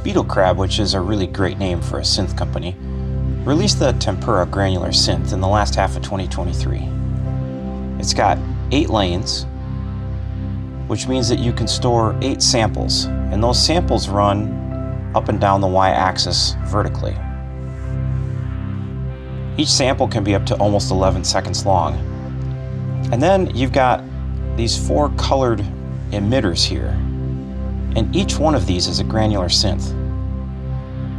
Beetlecrab, which is a really great name for a synth company, released the Tempera granular synth in the last half of 2023. It's got 8 lanes, which means that you can store 8 samples, and those samples run up and down the y-axis vertically. Each sample can be up to almost 11 seconds long. And then you've got these 4 colored emitters here, and each one of these is a granular synth.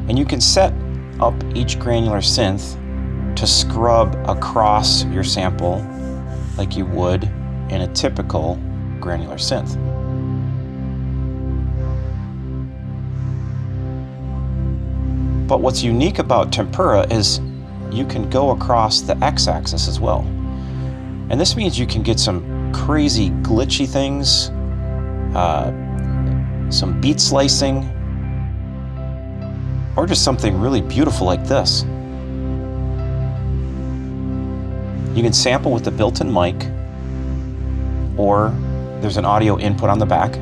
And you can set up each granular synth to scrub across your sample like you would in a typical granular synth. But what's unique about Tempera is you can go across the x-axis as well. And this means you can get some crazy glitchy things, some beat slicing, or just something really beautiful like this. You can sample with the built-in mic, or there's an audio input on the back.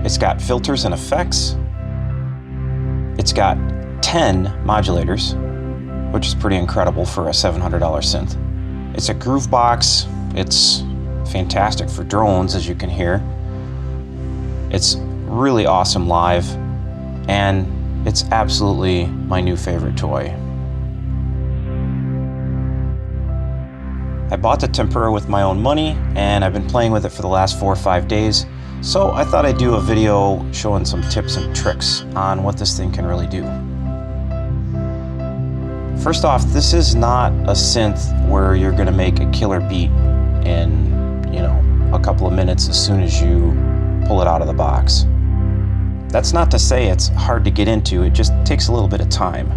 It's got filters and effects. It's got 10 modulators, which is pretty incredible for a $700 synth. It's a groove box. It's fantastic for drones, as you can hear. It's really awesome live, and it's absolutely my new favorite toy. I bought the Tempera with my own money, and I've been playing with it for the last 4 or 5 days, so I thought I'd do a video showing some tips and tricks on what this thing can really do. First off, this is not a synth where you're gonna make a killer beat in, a couple of minutes as soon as you pull it out of the box. That's not to say it's hard to get into, it just takes a little bit of time.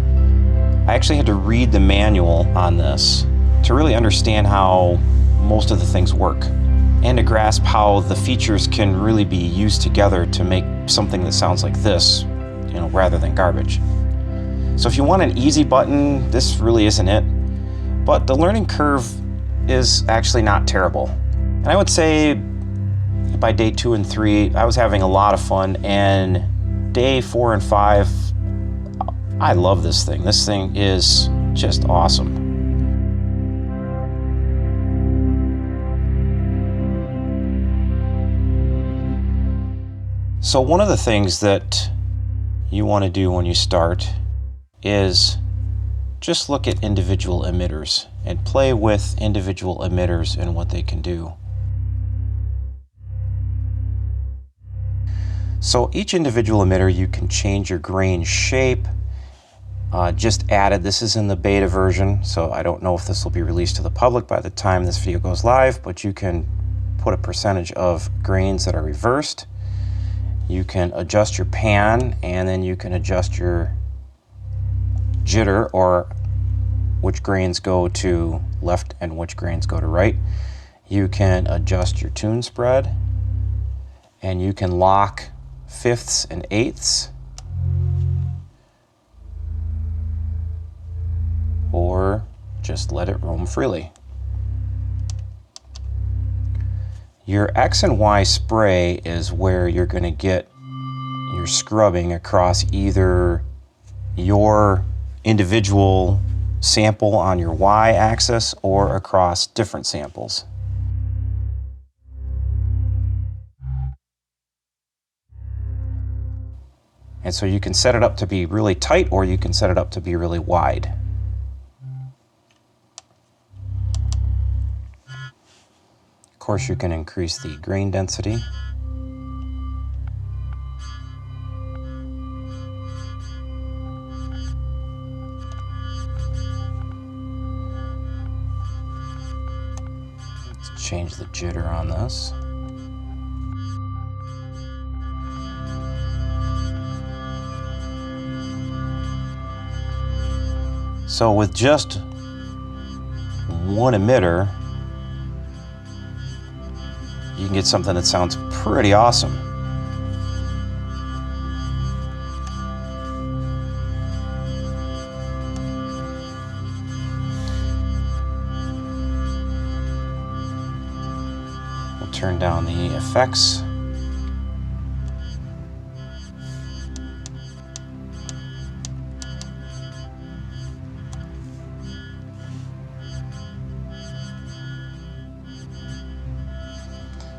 I actually had to read the manual on this to really understand how most of the things work, and to grasp how the features can really be used together to make something that sounds like this, rather than garbage. So if you want an easy button, this really isn't it. But the learning curve is actually not terrible. And I would say by day 2 and 3, I was having a lot of fun, and day 4 and 5, I love this thing. This thing is just awesome. So one of the things that you want to do when you start is just look at individual emitters and play with individual emitters and what they can do. So each individual emitter, you can change your grain shape. Just added, this is in the beta version, so I don't know if this will be released to the public by the time this video goes live, but you can put a percentage of grains that are reversed. You can adjust your pan, and then you can adjust your jitter, or which grains go to left and which grains go to right. You can adjust your tune spread, and you can lock fifths and eighths, or just let it roam freely. Your X and Y spray is where you're going to get your scrubbing across either your individual sample on your Y-axis or across different samples. And so you can set it up to be really tight, or you can set it up to be really wide. Of course, you can increase the grain density. Let's change the jitter on this. So with just one emitter, you can get something that sounds pretty awesome. We'll turn down the effects.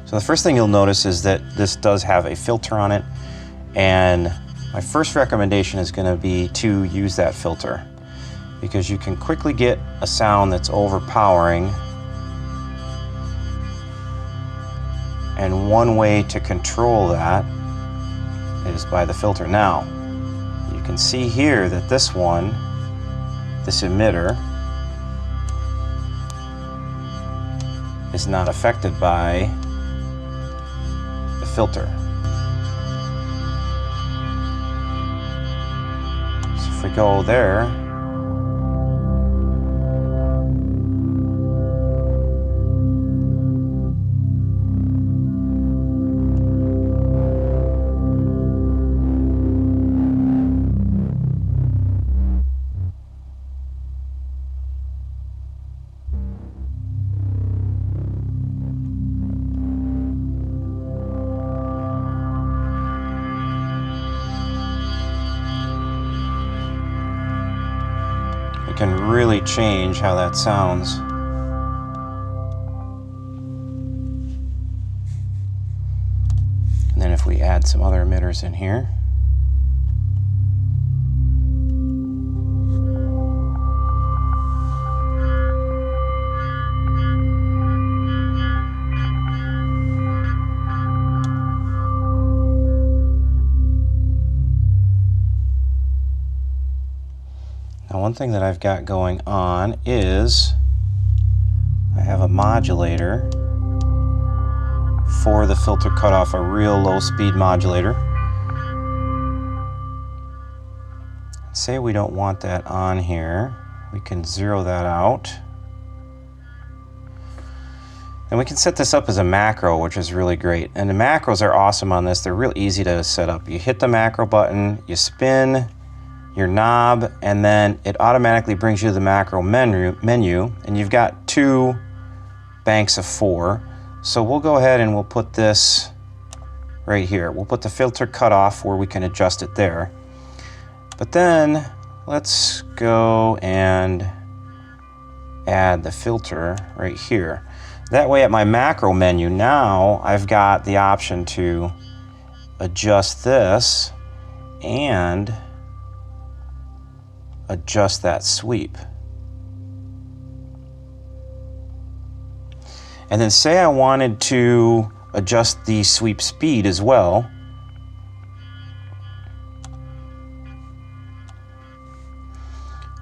So the first thing you'll notice is that this does have a filter on it, and my first recommendation is going to be to use that filter, because you can quickly get a sound that's overpowering, and one way to control that is by the filter. Now, you can see here that this emitter, is not affected by the filter. So if we go there, it can really change how that sounds. And then if we add some other emitters in here, now one thing that I've got going on is I have a modulator for the filter cutoff, a real low speed modulator. Say we don't want that on here, we can zero that out. And we can set this up as a macro, which is really great. And the macros are awesome on this. They're real easy to set up. You hit the macro button, you spin your knob, and then it automatically brings you to the macro menu, and you've got 2 banks of 4. So we'll go ahead and we'll put this right here. We'll put the filter cutoff where we can adjust it there. But then let's go and add the filter right here. That way at my macro menu, now I've got the option to adjust this and adjust that sweep. And then say I wanted to adjust the sweep speed as well.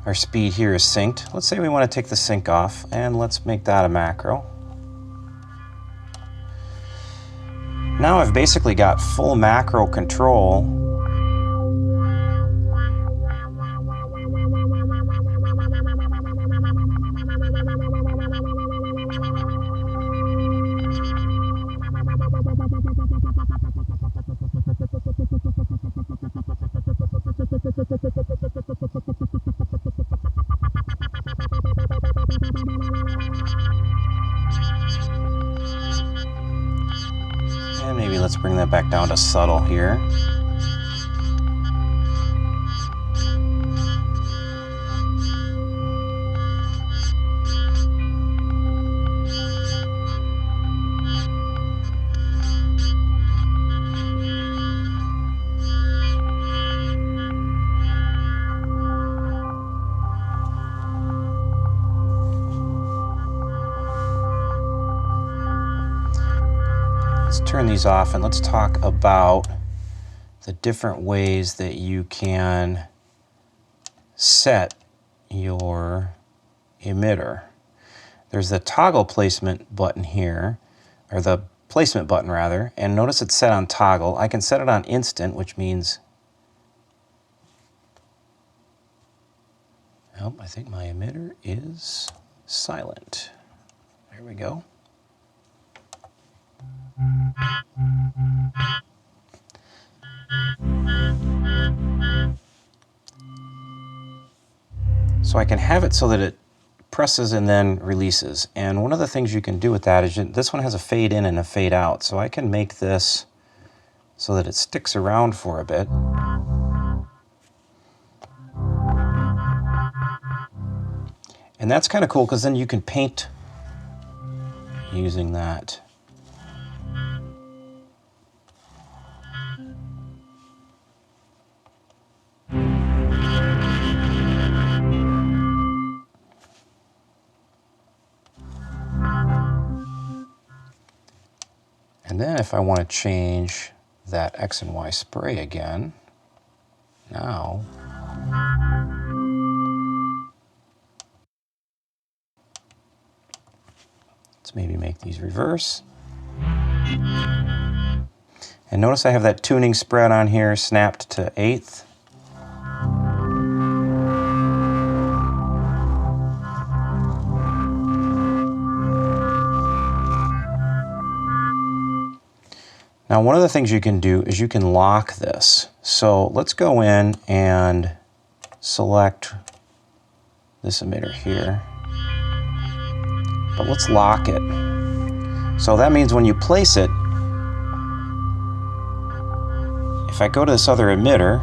Our speed here is synced. Let's say we want to take the sync off, and let's make that a macro. Now I've basically got full macro control . And maybe let's bring that back down to subtle here. Let's turn these off and let's talk about the different ways that you can set your emitter. There's the toggle placement button here, or the placement button rather, and notice it's set on toggle. I can set it on instant, which means, oh, I think my emitter is silent. There we go. So I can have it so that it presses and then releases. And one of the things you can do with that is this one has a fade in and a fade out. So I can make this so that it sticks around for a bit. And that's kind of cool because then you can paint using that. And then if I want to change that X and Y spray again, now let's maybe make these reverse. And notice I have that tuning spread on here snapped to 1/8. Now, one of the things you can do is you can lock this. So let's go in and select this emitter here. But let's lock it. So that means when you place it, if I go to this other emitter,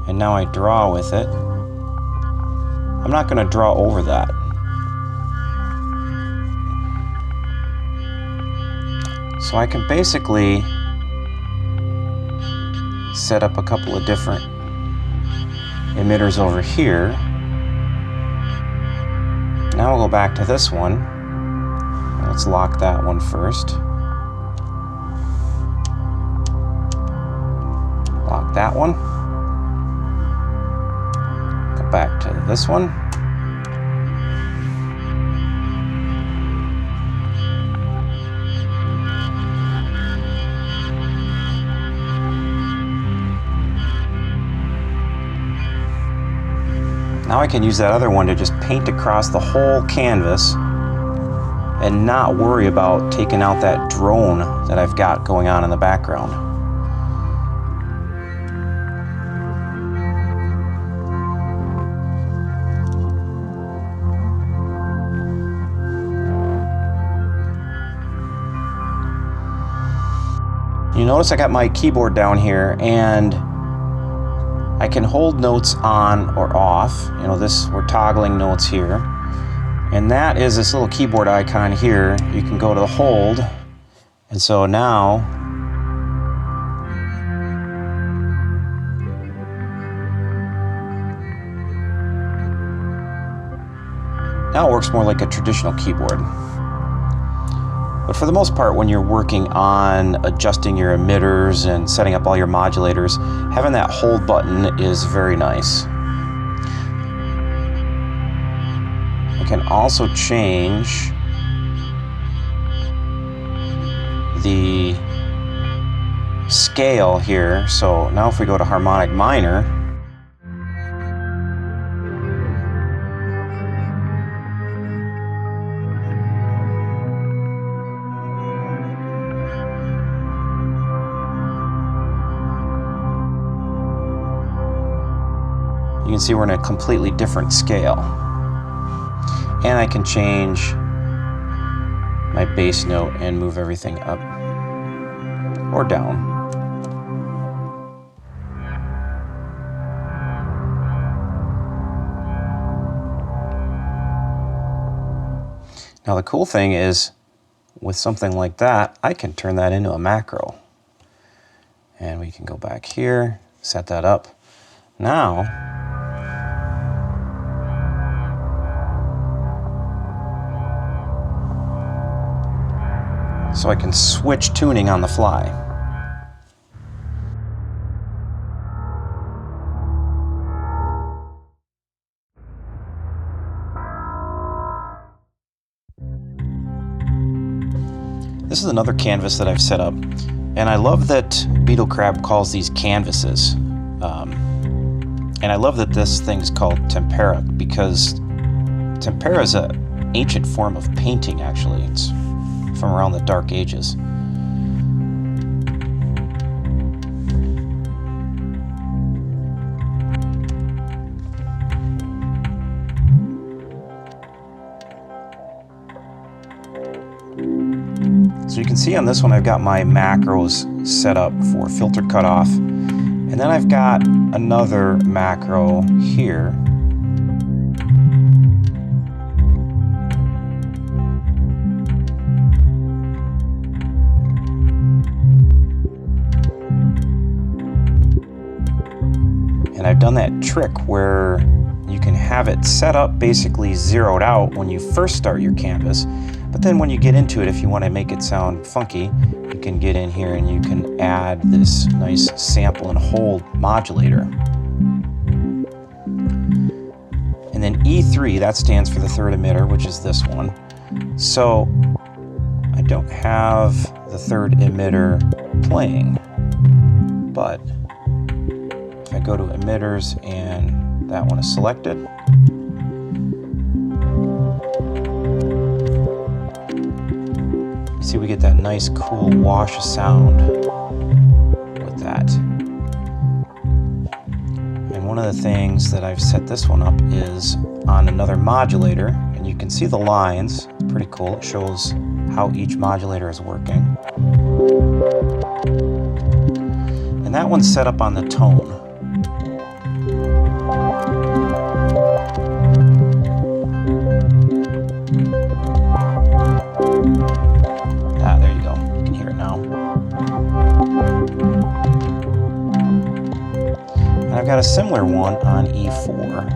and now I draw with it, I'm not going to draw over that. So I can basically set up a couple of different emitters over here. Now we'll go back to this one. Let's lock that one first. Lock that one. Go back to this one. Now I can use that other one to just paint across the whole canvas and not worry about taking out that drone that I've got going on in the background. You notice I got my keyboard down here, and I can hold notes on or off. You know, we're toggling notes here. And that is this little keyboard icon here. You can go to the hold. And so now it works more like a traditional keyboard. But for the most part, when you're working on adjusting your emitters and setting up all your modulators, having that hold button is very nice. I can also change the scale here. So now if we go to harmonic minor, you can see we're in a completely different scale. And I can change my bass note and move everything up or down. Now the cool thing is, with something like that, I can turn that into a macro. And we can go back here, set that up. Now, so I can switch tuning on the fly. This is another canvas that I've set up, and I love that Beetlecrab calls these canvases. And I love that this thing's called Tempera, because Tempera is an ancient form of painting, actually. It's from around the Dark Ages. So you can see on this one I've got my macros set up for filter cutoff, and then I've got another macro here. And I've done that trick where you can have it set up basically zeroed out when you first start your canvas, but then when you get into it, if you want to make it sound funky, you can get in here and you can add this nice sample and hold modulator. And then E3, that stands for the third emitter, which is this one. So I don't have the third emitter playing, but if I go to emitters and that one is selected, you see we get that nice cool wash sound with that. And one of the things that I've set this one up is on another modulator, and you can see the lines. It's pretty cool. It shows how each modulator is working. And that one's set up on the tone. Ah, there you go. You can hear it now. And I've got a similar one on E4.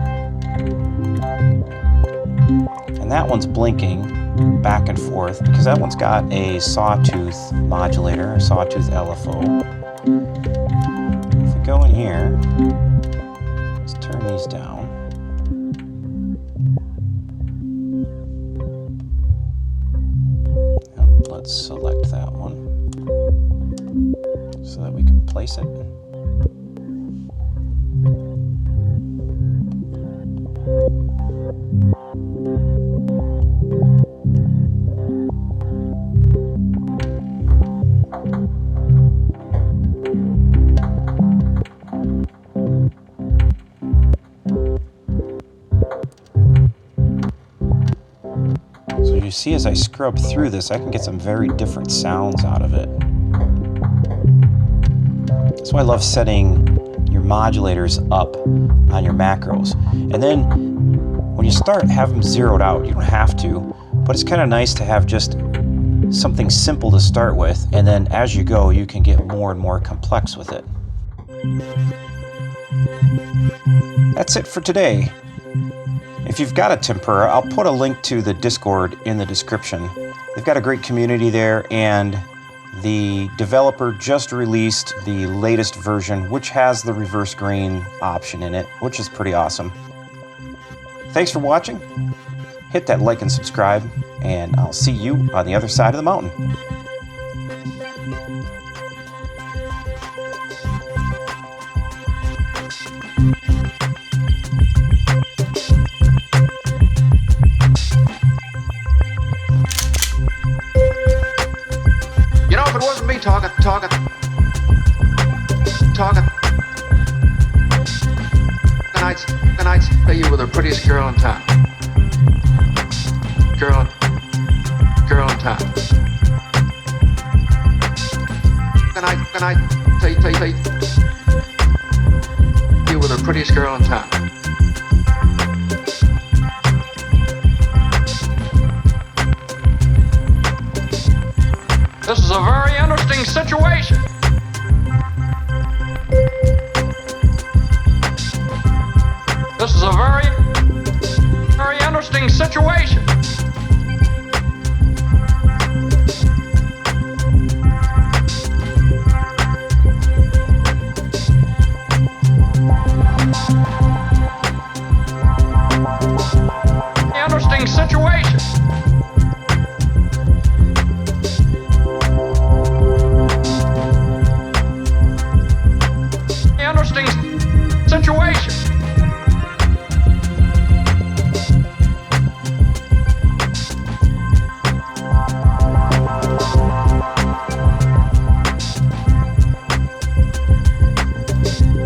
And that one's blinking back and forth because that one's got a sawtooth modulator, a sawtooth LFO. If we go in here, let's turn these down. Let's select that one so that we can place it. So you see, as I scrub through this, I can get some very different sounds out of it. That's why I love setting your modulators up on your macros. And then when you start, have them zeroed out. You don't have to, but it's kind of nice to have just something simple to start with, and then as you go, you can get more and more complex with it. That's it for today. If you've got a Tempera, I'll put a link to the Discord in the description. They've got a great community there, and the developer just released the latest version, which has the reverse grain option in it, which is pretty awesome. Thanks for watching. Hit that like and subscribe, and I'll see you on the other side of the mountain. You know, if it wasn't me talking, can I say you were the prettiest girl in town? Girl in town. Can I say you were the prettiest girl in town? This is a very interesting situation. This is a very interesting situation. Interesting situation. Interesting situation.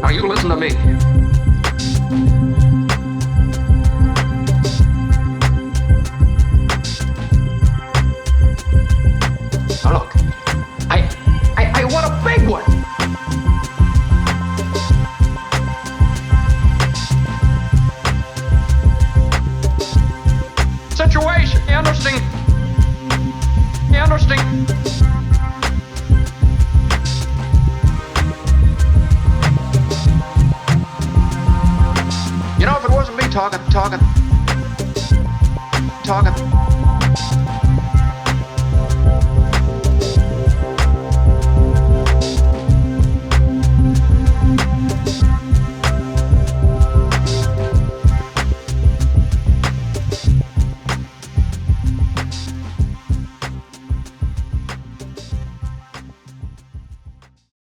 Now you listen to me. Now look, I want a big one. Situation, interesting. You know, if it wasn't me talking.